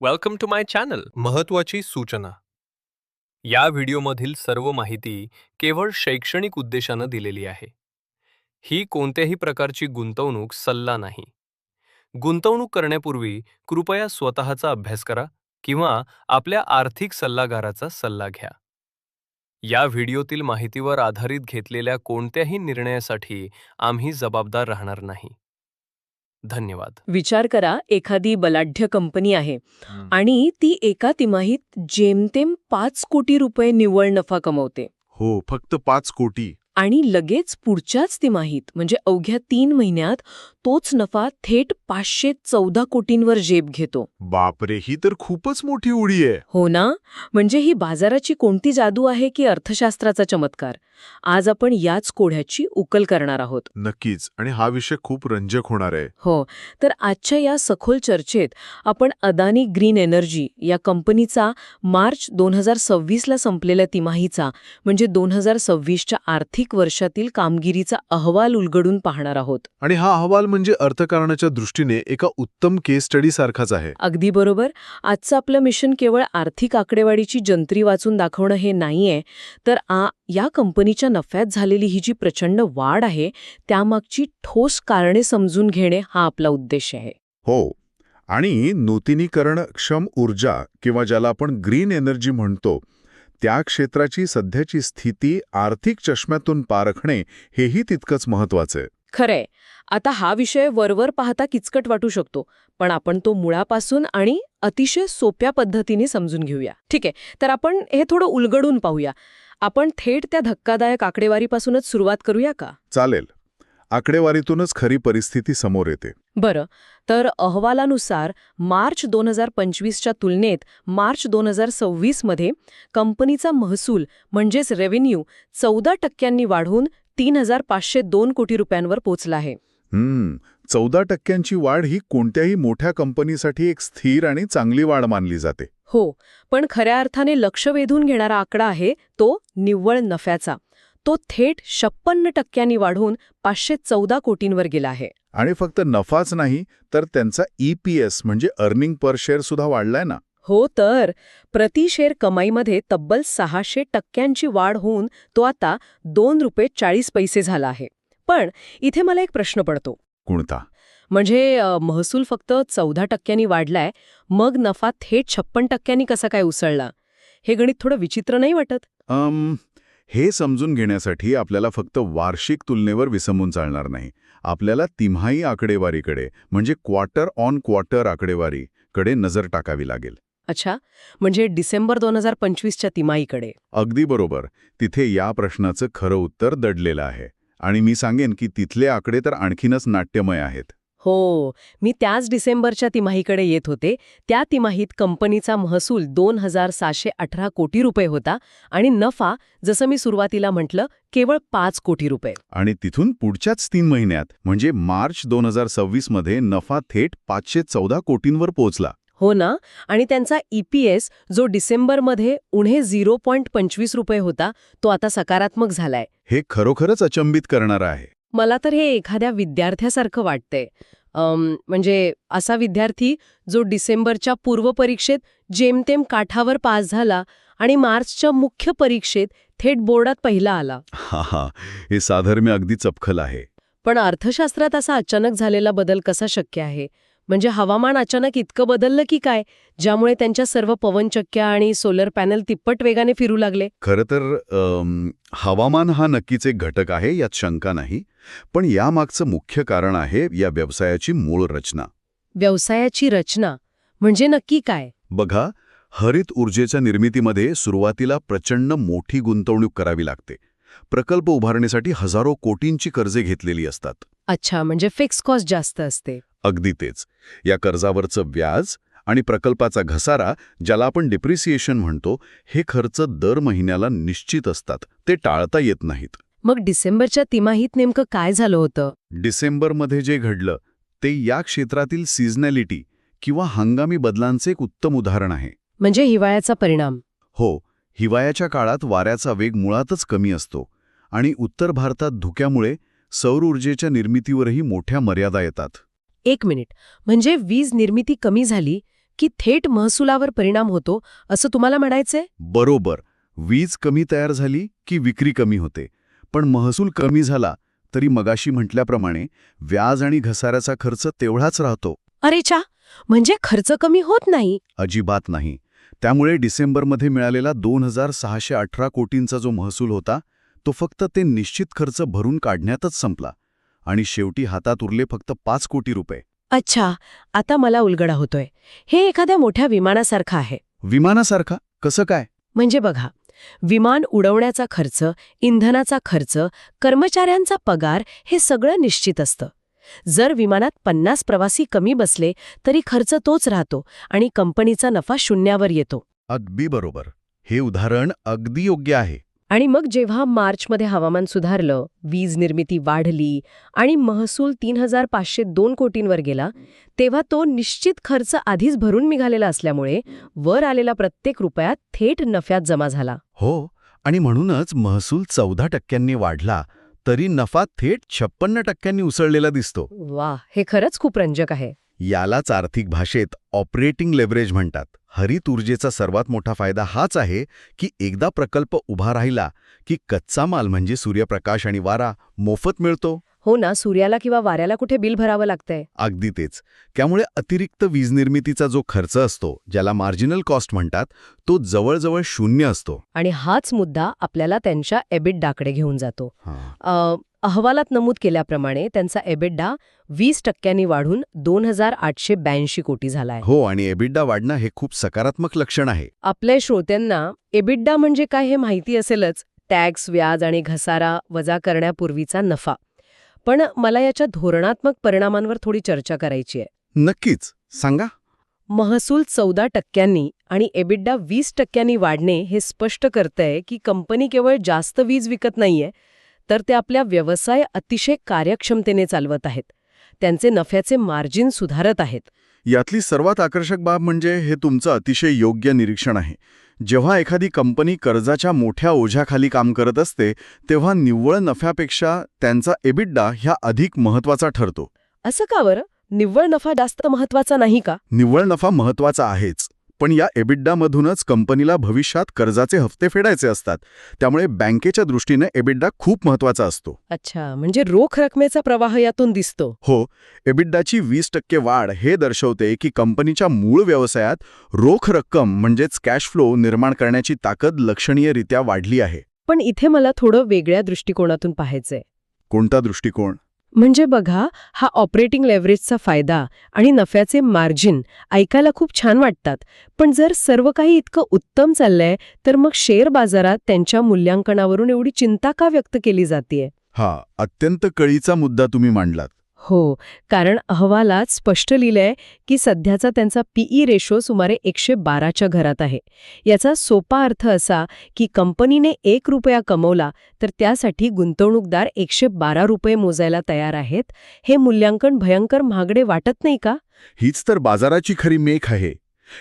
Welcome to my channel. महत्त्वाची सूचना. या व्हिडिओमधील सर्व माहिती केवळ शैक्षणिक उद्देशानं दिलेली आहे. ही कोणत्याही प्रकारची गुंतवणूक सल्ला नाही. गुंतवणूक करण्यापूर्वी कृपया स्वतःचा अभ्यास करा किंवा आपल्या आर्थिक सल्लागाराचा सल्ला घ्या. या व्हिडिओतील माहितीवर आधारित घेतलेल्या कोणत्याही निर्णयासाठी आम्ही जबाबदार राहणार नाही. धन्यवाद. विचार करा, एखादी बलाढ्य कंपनी आहे आणि ती एका तिमाहीत जेमतेम 5 कोटी रुपये निव्वळ नफा कमवते. हो, फक्त 5 कोटी. आणि लगेच पुढच्याच तिमाहीत म्हणजे अवघ्या 3 महिन्यात तोच नफा थेट 514 कोटींवर झेप घेतो. बापरे, ही तर खूपच मोठी उडी आहे. हो ना? म्हणजे ही बाजाराची कोणती जादू आहे की अर्थशास्त्राचा चमत्कार? आज आपण याच कोड्याची उकल करणार आहोत. नक्कीच, आणि हा विषय खूप रंजक होणार आहे. हो, तर आजच्या या सखोल चर्चेत आपण अदानी ग्रीन एनर्जी या कंपनीचा मार्च 2026ला संपलेल्या तिमाहीचा म्हणजे 2026च्या आर्थिक वर्षातील कामगिरीचा अहवाल उलगडून पाहणार आहोत. आणि हा अहवाल म्हणजे अर्थकारणाच्या दृष्टीने एका उत्तम केस स्टडी सारखाच आहे. अगदी बरोबर. आजचं आपलं मिशन केवळ आर्थिक आकडेवारीची जंत्री वाचून दाखवणं हे नाहीये, तर या कंपनीच्या नफ्यात झालेली ही जी प्रचंड वाढ आहे त्यामागची ठोस कारणे समजून घेणे हा आपला उद्देश आहे. हो, आणि नूतनीकरणक्षम ऊर्जा किंवा ज्याला आपण ग्रीन एनर्जी म्हणतो त्या क्षेत्राची सध्याची स्थिती आर्थिक चष्म्यातून पारखणे हेही तितकंच महत्वाचं आहे. खरंय. आता हा विषय वरवर पाहता किचकट वाटू शकतो, पण आपण तो मुळापासून आणि अतिशय सोप्या पद्धतीने समजून घेऊया. ठीक आहे, तर आपण हे थोडं उलगडून पाहूया. आपण थेट त्या धक्कादायक आकडेवारीपासूनच सुरुवात करूया का? चालेल. आकडेवारीतूनच खरी परिस्थिती समोर येते. बरं, तर अहवालानुसार मार्च 2025च्या तुलनेत मार्च 2026मध्ये कंपनीचा महसूल म्हणजेच रेव्हेन्यू 14% वाढून 3,502 कोटी रुपयांवर पोचला आहे. 14% वाढ ही कोणत्याही मोठ्या कंपनीसाठी एक स्थिर आणि चांगली वाढ मानली जाते. हो, पण खऱ्या अर्थाने लक्ष वेधून घेणारा आकडा आहे तो निव्वळ नफ्याचा. तो थेट 56% वाढून 514 कोटींवर गेला आहे. आणि फक्त नफाच नाही तर त्यांचा EPS म्हणजे अर्निंग पर शेअर सुद्धा वाढलाय ना. हो, तर प्रति शेअर कमाईमध्ये तब्बल 600% वाढ होऊन तो आता ₹2.40 झाला आहे. पण इथे मला एक प्रश्न पडतो. कोणता? म्हणजे महसूल फक्त 14% वाढलाय, मग नफा थेट 56% कसा काय उसळला? हे गणित थोडं विचित्र नाही वाटत? हे समजून घेण्यासाठी आपल्याला फक्त वार्षिक तुलनेवर विसंबून चालणार नाही. आपल्याला तिमाही आकडेवारीकडे म्हणजे क्वार्टर ऑन क्वार्टर आकडेवारीकडे नजर टाकावी लागेल. अच्छा, म्हणजे डिसेंबर 2025च्या तिमाहीकडे. अगदी बरोबर. तिथे या प्रश्नाचं खरं उत्तर दडलेलं आहे. आणि मी सांगेन की तिथले आकडे तर आणखीनच नाट्यमय आहेत. हो, मी त्याच डिसेंबरच्या तिमाहीकडे येत होते. त्या तिमाहीत कंपनीचा महसूल 2,718 कोटी रुपये होता आणि नफा, जसं मी सुरुवातीला म्हटलं, केवळ 5 कोटी रुपये. आणि तिथून पुढच्याच 3 महिन्यात म्हणजे मार्च 2026मध्ये नफा थेट 514 कोटींवर पोहोचला. हो ना, आणि त्यांचा EPS जो डिसेंबरमध्ये उणे 0.25 रुपये होता तो आता सकारात्मक झालाय. हे खरोखरच अचंबित करणारं आहे. मला तर हे एखाद्या विद्यार्थ्यासारखं वाटतंय. म्हणजे असा विद्यार्थी जो डिसेंबरच्या पूर्वपरीक्षेत जेमतेम काठावर पास झाला आणि मार्चच्या मुख्य परीक्षेत थेट बोर्डात पहिला आला. हा, हे साधर्म्य अगदी चपखल आहे. पण अर्थशास्त्रात असा अचानक झालेला बदल कसा शक्य आहे? म्हणजे हवामान अचानक इतकं बदललं की काय, ज्यामुळे त्यांच्या सर्व पवनचक्क्या आणि सोलर पॅनल तिप्पट वेगाने फिरू लागले? खरं तर हवामान हा नक्कीच एक घटक आहे, यात शंका नाही. पण यामागचं मुख्य कारण आहे या व्यवसायाची मूळ रचना. व्यवसायाची रचना म्हणजे नक्की काय? बघा, हरित ऊर्जेच्या निर्मितीमध्ये सुरुवातीला प्रचंड मोठी गुंतवणूक करावी लागते. प्रकल्प उभारण्यासाठी हजारो कोटींची कर्जे घेतलेली असतात. अच्छा, म्हणजे फिक्स कॉस्ट जास्त असते. अगदी तेच. या कर्जावरचं व्याज आणि प्रकल्पाचा घसारा, ज्याला आपण डिप्रिसिएशन म्हणतो, हे खर्च दर महिन्याला निश्चित असतात. ते टाळता येत नाहीत. मग डिसेंबरच्या तिमाहीत नेमकं काय झालं होतं? डिसेंबरमध्ये जे घडलं ते या क्षेत्रातील सीझनॅलिटी किंवा हंगामी बदलांचे एक उत्तम उदाहरण आहे. म्हणजे हिवाळ्याचा परिणाम? हो, हिवाळ्याच्या काळात वाऱ्याचा वेग मुळातच कमी असतो आणि उत्तर भारतात धुक्यामुळे सौर ऊर्जेच्या निर्मितीवरही मोठ्या मर्यादा येतात. 1 मिनिट, म्हणजे वीज निर्मिती कमी झाली की थेट महसुलावर परिणाम होतो असं तुम्हाला म्हणायचंय? बरोबर. वीज कमी तयार झाली की विक्री कमी होते. पण महसूल कमी झाला तरी मगाशी म्हटल्याप्रमाणे व्याज आणि घसाऱ्याचा खर्च तेवढाच राहतो. अरे चा, म्हणजे खर्च कमी होत नाही? अजिबात नाही. त्यामुळे डिसेंबरमध्ये मिळालेला 2,618 कोटींचा जो महसूल होता तो फक्त ते निश्चित खर्च भरून काढण्यातच संपला आणि शेवटी हातात उरले फक्त 5 कोटी रुपये. अच्छा, आता मला उलगडा होतोय. हे एखाद्या मोठ्या विमानासारखं आहे. विमानासारखा? कसं काय? म्हणजे बघा, विमान उडवण्याचा खर्च, इंधनाचा खर्च, कर्मचाऱ्यांचा पगार हे सगळं निश्चित असतं. जर विमानात 50 प्रवासी कमी बसले तरी खर्च तोच राहतो आणि कंपनीचा नफा शून्यावर येतो. अगदी बरोबर. हे उदाहरण अगदी योग्य आहे. आणि मग जेव्हा मार्चमध्ये हवामान सुधारलं, वीज निर्मिती वाढली आणि महसूल 3,502 कोटींवर गेला, तेव्हा तो निश्चित खर्च आधीच भरून निघालेला असल्यामुळे वर आलेला प्रत्येक रुपया थेट नफ्यात जमा झाला. हो, आणि म्हणूनच महसूल 14% वाढला तरी नफा थेट 56% उसळलेला दिसतो. वा, हे खरंच खूप रंजक आहे. यालाच आर्थिक भाषेत ऑपरेटिंग लेव्हरेज म्हणतात. हरित ऊर्जेचा सर्वात मोठा फायदा हाच आहे की एकदा प्रकल्प उभा राहिला की कच्चा माल म्हणजे सूर्यप्रकाश आणि वारा मोफत मिळतो. हो ना, सूर्याला किंवा वाऱ्याला कुठे बिल भरावं लागतंय? अगदी तेच. त्यामुळे अतिरिक्त वीज निर्मितीचा जो खर्च असतो, ज्याला मार्जिनल कॉस्ट म्हणतात, तो जवळजवळ शून्य असतो. आणि हाच मुद्दा आपल्याला त्यांच्या एबिटडाकडे घेऊन जातो. हां. अहवालात नमूद केल्याप्रमाणे त्यांचा एबिटडा 20% वाढून 2,882 कोटी झालाय. हो, आणि एबिटडा वाढणं हे खूप सकारात्मक लक्षण आहे. आपल्या श्रोत्यांना एबिटडा म्हणजे काय हे माहिती असेलच, टॅक्स, व्याज आणि घसारा वजा करण्यापूर्वीचा नफा. पण मला याच्या धोरणात्मक परिणामांवर थोडी चर्चा करायची आहे. नक्कीच, सांगा. महसूल 14% आणि एबिटडा 20% वाढणे हे स्पष्ट करतंय की कंपनी केवळ जास्त वीज विकत नाहीये, तर ते आपल्या व्यवसाय अतिशय कार्यक्षमतेने चालवत आहेत. त्यांचे नफ्याचे मार्जिन सुधारत आहेत. यातली सर्वात आकर्षक बाब म्हणजे हे तुमचं अतिशय योग्य निरीक्षण आहे. जेव्हा एखादी कंपनी कर्जाच्या मोठ्या ओझ्याखाली काम करत असते, तेव्हा निव्वळ नफ्यापेक्षा त्यांचा एबिटडा ह्या अधिक महत्त्वाचा ठरतो. असं का बरं? निव्वळ नफा जास्त महत्वाचा नाही का? निव्वळ नफा महत्त्वाचा आहेच, पण या एबिटडामधूनच कंपनीला भविष्यात कर्जाचे हप्ते फेडायचे असतात. त्यामुळे बँकेच्या दृष्टीने एबिटडा खूप महत्त्वाचा असतो. अच्छा, म्हणजे रोख रकमेचा प्रवाह यातून दिसतो. हो, एबिटडाची 20% वाढ हे दर्शवते की कंपनीच्या मूळ व्यवसायात रोख रक्कम म्हणजेच कॅश फ्लो निर्माण करण्याची ताकद लक्षणीयरित्या वाढली आहे. पण इथे मला थोडं वेगळ्या दृष्टिकोनातून पाहायचंय. कोणता दृष्टिकोन? म्हणजे बघा, हा ऑपरेटिंग लेव्हरेजचा फायदा आणि नफ्याचे मार्जिन ऐकायला खूप छान वाटतात, पण जर सर्व काही इतकं उत्तम चाललंय तर मग शेअर बाजारात त्यांच्या मूल्यांकनावरून एवढी चिंता का व्यक्त केली जातेय? हा अत्यंत कळीचा मुद्दा तुम्ही मांडलात. हो, कारण अहवालात स्पष्ट लिहिलंय की सध्याचा त्यांचा पीई रेशो सुमारे 112च्या घरात आहे. याचा सोपा अर्थ असा की कंपनीने 1 रुपया कमवला तर त्यासाठी गुंतवणूकदार 112 रुपये मोजायला तयार आहेत. हे मूल्यांकन भयंकर महागडे वाटत नाही का? हीच तर बाजाराची खरी मेख आहे.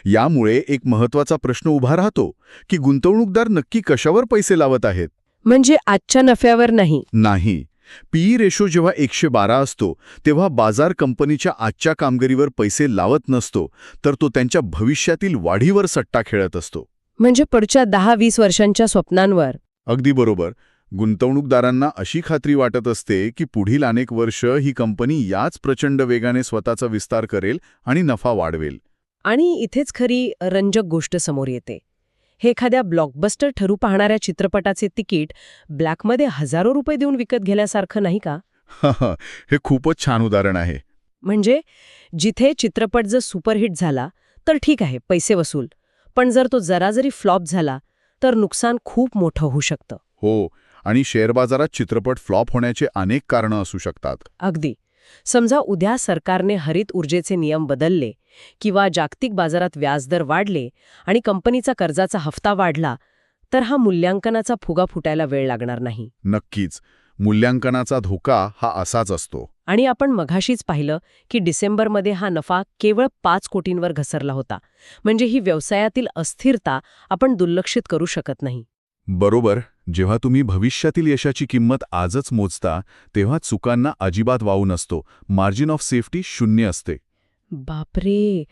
यामुळे एक महत्त्वाचा प्रश्न उभा राहतो की गुंतवणूकदार नक्की कशावर पैसे लावत आहेत? म्हणजे आजच्या नफ्यावर नाही. नाही. पीई रेशो जेव्हा 112 असतो तेव्हा बाजार कंपनीच्या आजच्या कामगिरीवर पैसे लावत नसतो, तर तो त्यांच्या भविष्यातील वाढीवर सट्टा खेळत असतो. म्हणजे पुढच्या 10-20 वर्षांच्या स्वप्नांवर. अगदी बरोबर. गुंतवणूकदारांना अशी खात्री वाटत असते की पुढील अनेक वर्ष ही कंपनी याच प्रचंड वेगाने स्वतःचा विस्तार करेल आणि नफा वाढवेल. आणि इथेच खरी रंजक गोष्ट समोर येते. हे एखाद्या ब्लॉकबस्टर ठरू पाहणाऱ्या चित्रपटाचे तिकीट ब्लॅकमध्ये हजारो रुपये देऊन विकत घेण्यासारखं नाही का? हे खूपच छान उदाहरण आहे. म्हणजे जिथे चित्रपट जर सुपरहिट झाला तर ठीक आहे, पैसे वसूल. पण जर तो जरा जरी फ्लॉप झाला तर नुकसान खूप मोठं होऊ शकतं. हो, आणि शेअर बाजारात चित्रपट फ्लॉप होण्याचे अनेक कारणं असू शकतात. अगदी. समजा उद्या सरकारने हरित ऊर्जेचे नियम बदलले किंवा जागतिक बाजारात व्याजदर वाढले आणि कंपनीचा कर्जाचा हफ्ता वाढला, तर हा मूल्यांकनाचा फुगा फुटायला वेळ लागणार नाही. नक्कीच. मूल्यांकनाचा धोका हा असाच असतो. आणि आपण मघाशीच पाहिलं की डिसेंबरमध्ये हा नफा केवळ 5 कोटींवर घसरला होता. म्हणजे ही व्यवसायातील अस्थिरता आपण दुर्लक्षित करू शकत नाही. बरोबर. जेव्हा तुम्ही भविष्यातील यशाची किंमत आजच मोजता तेव्हा चुकांना अजिबात वाव नसतो. मार्जिन ऑफ सेफ्टी 0 असते. बापरे,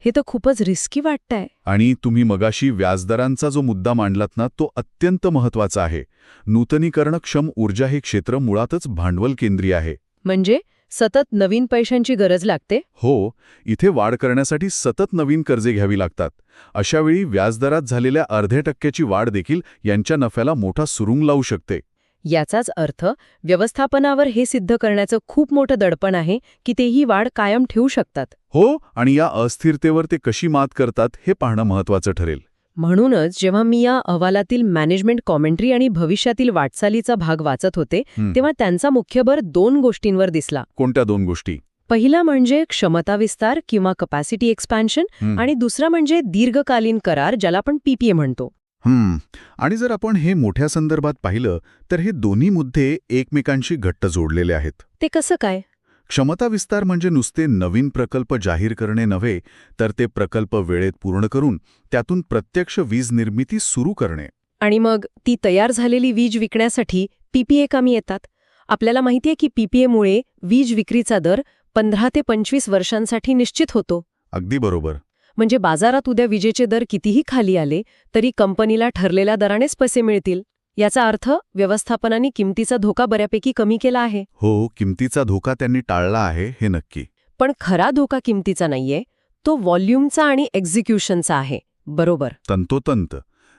हे तर खूपच रिस्की वाटतंय. आणि तुम्ही मगाशी व्याजदरांचा जो मुद्दा मांडलात ना, तो अत्यंत महत्वाचा आहे. नूतनीकरणक्षम ऊर्जा हे क्षेत्र मुळातच भांडवल केंद्रीय आहे. म्हणजे सतत नवीन पैशांची गरज लागते. हो, इथे वाढ करण्यासाठी सतत नवीन कर्जे घ्यावी लागतात. अशावेळी व्याजदरात झालेल्या 0.5% वाढ देखील यांच्या नफ्याला मोठा सुरुंग लावू शकते. याचाच अर्थ व्यवस्थापनावर हे सिद्ध करण्याचं खूप मोठं दडपण आहे की ते ही वाढ कायम ठेवू शकतात. हो, आणि या अस्थिरतेवर ते कशी मात करतात हे पाहणं महत्वाचं ठरेल. म्हणूनच जेव्हा मी या अहवालातील मॅनेजमेंट कॉमेंट्री आणि भविष्यातील वाटचालीचा भाग वाचत होते तेव्हा त्यांचा मुख्य भर 2 गोष्टींवर दिसला. कोणत्या 2 गोष्टी? पहिला म्हणजे क्षमता विस्तार किंवा कपॅसिटी एक्सपॅन्शन आणि दुसरा म्हणजे दीर्घकालीन करार, ज्याला आपण पीपीए म्हणतो. आणि जर आपण हे मोठ्या संदर्भात पाहिलं तर हे दोन्ही मुद्दे एकमेकांशी घट्ट जोडलेले आहेत. ते कसं काय? क्षमता विस्तार म्हणजे नुसते नवीन प्रकल्प जाहीर करणे नव्हे, तर ते प्रकल्प वेळेत पूर्ण करून त्यातून प्रत्यक्ष वीज निर्मिती सुरू करणे. आणि मग ती तयार झालेली वीज विकण्यासाठी पीपीए कामी येतात. आपल्याला माहितीये की पीपीएमुळे वीज विक्रीचा दर 15 ते 25 वर्षांसाठी निश्चित होतो. अगदी बरोबर. म्हणजे बाजारात उद्या विजेचे दर कितीही खाली आले तरी कंपनीला ठरलेल्या दरानेच पैसे मिळतील. याचा अर्थ व्यवस्थापनाने किमतीचा धोका बऱ्यापैकी कमी केला आहे. हो, किमतीचा धोका त्यांनी टाळला आहे हे नक्की. पण खरा धोका किमतीचा नाहीये, तो व्हॉल्यूमचा आणि एक्झिक्युशनचा आहे. बरोबर. तंतोतंत.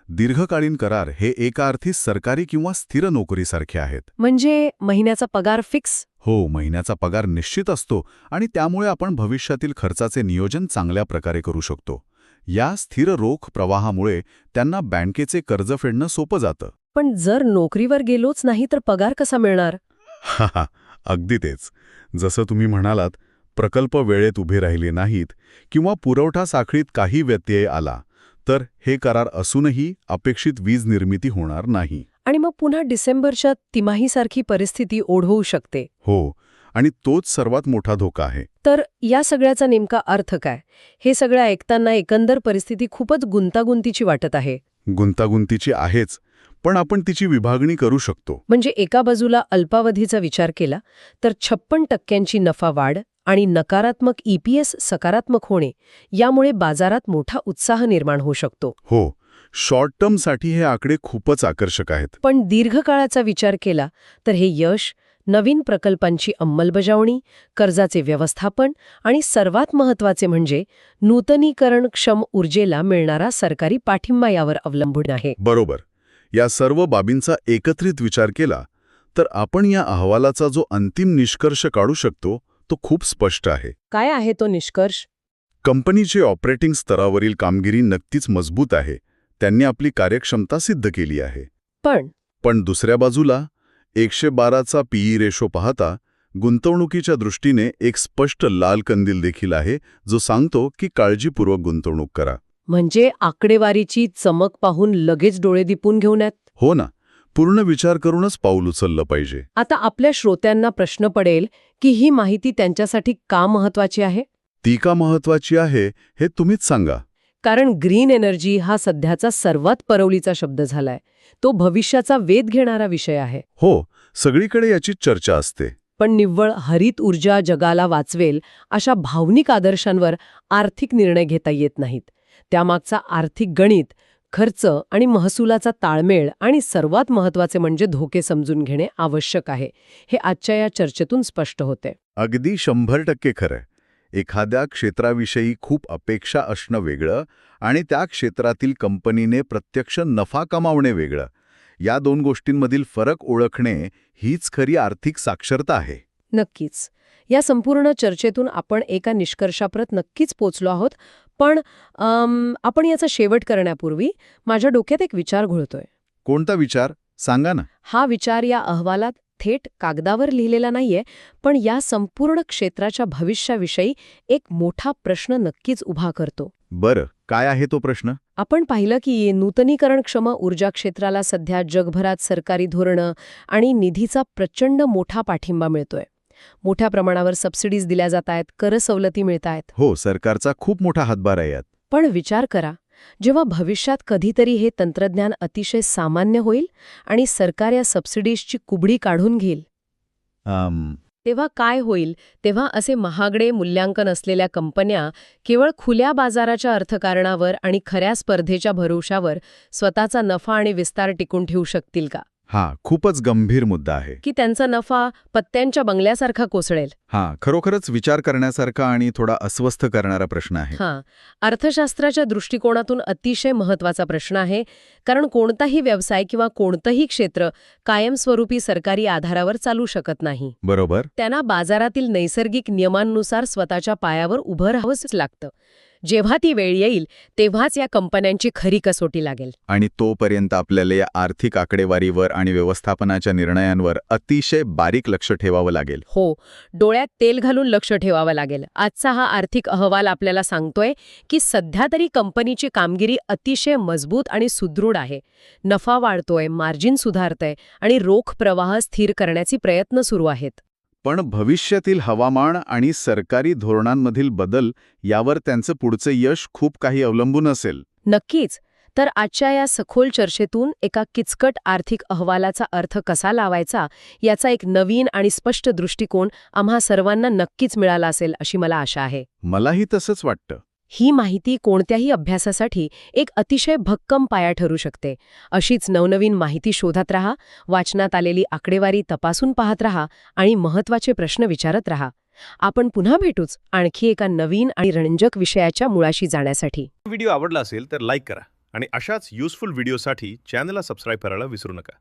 दीर्घकालीन करार हे एका अर्थी सरकारी किंवा स्थिर नोकरीसारखे आहेत. म्हणजे महिन्याचा पगार फिक्स. हो, महिन्याचा पगार निश्चित असतो आणि त्यामुळे आपण भविष्यातील खर्चाचे नियोजन चांगल्या प्रकारे करू शकतो. या स्थिर रोख प्रवाहामुळे त्यांना बँकेचे कर्ज फेडणं सोपं जातं. पण जर नोकरीवर गेलोच नाही तर पगार कसा मिळणार? अगदी तेच. जसं तुम्ही म्हणालात, प्रकल्प वेळेत उभे राहिले नाहीत किंवा पुरवठा साखळीत काही व्यत्यय आला तर हे करार असूनही अपेक्षित वीज निर्मिती होणार नाही. आणि मग पुन्हा डिसेंबरच्या तिमाहीसारखी परिस्थिती ओढवू शकते. हो, आणि तोच सर्वात मोठा धोका आहे. तर या सगळ्याचा नेमका अर्थ काय? हे सगळं ऐकताना एकंदर परिस्थिती खूपच गुंतागुंतीची वाटत आहे. गुंतागुंतीची आहेच, पण आपण तिची विभागणी करू शकतो. म्हणजे एका बाजूला अल्पावधीचा विचार केला तर 56% नफा वाढ आणि नकारात्मक ईपीएस सकारात्मक होणे यामुळे बाजारात मोठा उत्साह निर्माण होऊ शकतो. हो, शॉर्ट टर्मसाठी हे आकडे खूपच आकर्षक आहेत. पण दीर्घकाळाचा विचार केला तर हे यश, नवीन प्रकल्पांची अंमलबजावणी, कर्जाचे व्यवस्थापन आणि सर्वात महत्त्वाचे म्हणजे नूतनीकरणक्षम ऊर्जेला मिळणारा सरकारी पाठिंबा यावर अवलंबून आहे. बरोबर. या सर्व बाबींचा एकत्रित विचार केला तर आपण या अहवालाचा जो अंतिम निष्कर्ष काढू शकतो तो खूप स्पष्ट आहे. काय आहे तो निष्कर्ष? कंपनीचे ऑपरेटिंग स्तरावरील कामगिरी नक्कीच मजबूत आहे. त्यांनी आपली कार्यक्षमता सिद्ध केली आहे. पण दुसऱ्या बाजूला 112चा पीई रेशो पाहता गुंतवणुकीच्या दृष्टीने एक स्पष्ट लाल कंदील देखील आहे, जो सांगतो की काळजीपूर्वक गुंतवणूक करा. म्हणजे आकडेवारीची चमक पाहून लगेच डोळे दिपून घेऊ नयेत. हो ना, पूर्ण विचार करूनच पाऊल उचललं पाहिजे. आता आपल्या श्रोत्यांना प्रश्न पडेल की ही माहिती त्यांच्यासाठी का महत्वाची आहे? ती का महत्वाची आहे हे तुम्हीच सांगा. कारण ग्रीन एनर्जी हा सध्याचा सर्वात परवलीचा शब्द झालाय. तो भविष्याचा वेध घेणारा विषय आहे. हो, सगळीकडे याची चर्चा असते. पण निव्वळ हरित ऊर्जा जगाला वाचवेल अशा भावनिक आदर्शांवर आर्थिक निर्णय घेता येत नाहीत. त्यामागचा आर्थिक गणित, खर्च आणि महसुलाचा ताळमेळ आणि सर्वात महत्त्वाचे म्हणजे धोके समजून घेणे आवश्यक आहे. हे आजच्या या चर्चेतून स्पष्ट होते. अगदी 100% खरं. एखाद्या क्षेत्राविषयी खूप अपेक्षा असणं वेगळं आणि त्या क्षेत्रातील कंपनीने प्रत्यक्ष नफा कमावणे वेगळं. या 2 गोष्टींमधील फरक ओळखणे हीच खरी आर्थिक साक्षरता आहे. नक्कीच. या संपूर्ण चर्चेतून आपण एका निष्कर्षाप्रत नक्कीच पोचलो आहोत. पण आपण याचा शेवट करण्यापूर्वी माझ्या डोक्यात एक विचार घोळतोय. कोणता विचार? सांगा ना. हा विचार या अहवालात थेट कागदावर लिहिलेला नाहीये, पण या संपूर्ण क्षेत्राच्या भविष्याविषयी एक मोठा प्रश्न नक्कीच उभा करतो. बरं, काय आहे तो प्रश्न? आपण पाहिलं की नूतनीकरणक्षम ऊर्जा क्षेत्राला सध्या जगभरात सरकारी धोरणं आणि निधीचा प्रचंड मोठा पाठिंबा मिळतोय. मोठ्या प्रमाणावर सबसिडीज दिल्या जात आहेत, कर सवलती मिळत आहेत. हो, सरकारचा खूप मोठा हातभार आहे यात. पण विचार करा, जेव्हा भविष्यात कधीतरी हे तंत्रज्ञान अतिशय सामान्य होईल आणि सरकार या सबसिडीजची कुबडी काढून घेईल, तेव्हा काय होईल? तेव्हा असे महागडे मूल्यांकन असलेल्या कंपन्या केवळ खुल्या बाजाराच्या अर्थकारणावर आणि खऱ्या स्पर्धेच्या भरवशावर स्वतःचा नफा आणि विस्तार टिकून ठेवू शकतील का? हां, खूपच गंभीर मुद्दा आहे. की त्यांचा नफा पत्त्यांच्या बंगल्यासारखा कोसळेल? हां, खरोखरच विचार करण्यासारखा आणि थोडा अस्वस्थ करणारा प्रश्न आहे. हां, अर्थशास्त्राच्या दृष्टिकोनातून अतिशय महत्त्वाचा प्रश्न आहे, कारण कोणताही व्यवसाय किंवा कोणतंही क्षेत्र कायमस्वरूपी सरकारी आधारावर चालू शकत नाही. बरोबर. त्यांना बाजारातील नैसर्गिक नियमांनुसार स्वतःच्या पायावर उभं राहावंच लागतं. जेव्हा ती वेळ येईल तेव्हाच या कंपन्यांची खरी कसोटी लागेल. आणि तोपर्यंत आपल्याला या आर्थिक आकडेवारीवर आणि व्यवस्थापनाच्या निर्णयांवर अतिशय बारीक लक्ष ठेवावं लागेल. हो, डोळ्यात तेल घालून लक्ष ठेवावं लागेल. आजचा हा आर्थिक अहवाल आपल्याला सांगतोय की सध्या तरी कंपनीची कामगिरी अतिशय मजबूत आणि सुदृढ आहे. नफा वाढतोय, मार्जिन सुधारतंय आणि रोख प्रवाह स्थिर करण्याचे प्रयत्न सुरू आहेत. पण भविष्यातील हवामान आणि सरकारी धोरणांमधील बदल यावर त्यांचं पुढचं यश खूप काही अवलंबून असेल. नक्कीच. तर आजच्या या सखोल चर्चेतून एका किचकट आर्थिक अहवालाचा अर्थ कसा लावायचा याचा एक नवीन आणि स्पष्ट दृष्टिकोन आम्हा सर्वांना नक्कीच मिळाला असेल अशी मला आशा आहे. मलाही तसंच वाटतं. ही माहिती कोणत्याही अभ्यासासाठी एक अतिशय भक्कम पाया ठरू शकते. अशीच नवनवीन माहिती शोधत राहा, वाचनात आलेली आकडेवारी तपासून पाहत राहा आणि महत्त्वाचे प्रश्न विचारत राहा. आपण पुन्हा भेटूच आणखी एका नवीन आणि रंजक विषयाच्या मुळाशी जाण्यासाठी. व्हिडिओ आवडला असेल तर लाईक करा आणि अशाच युजफुल व्हिडिओसाठी चॅनलला सबस्क्राईब करायला विसरू नका.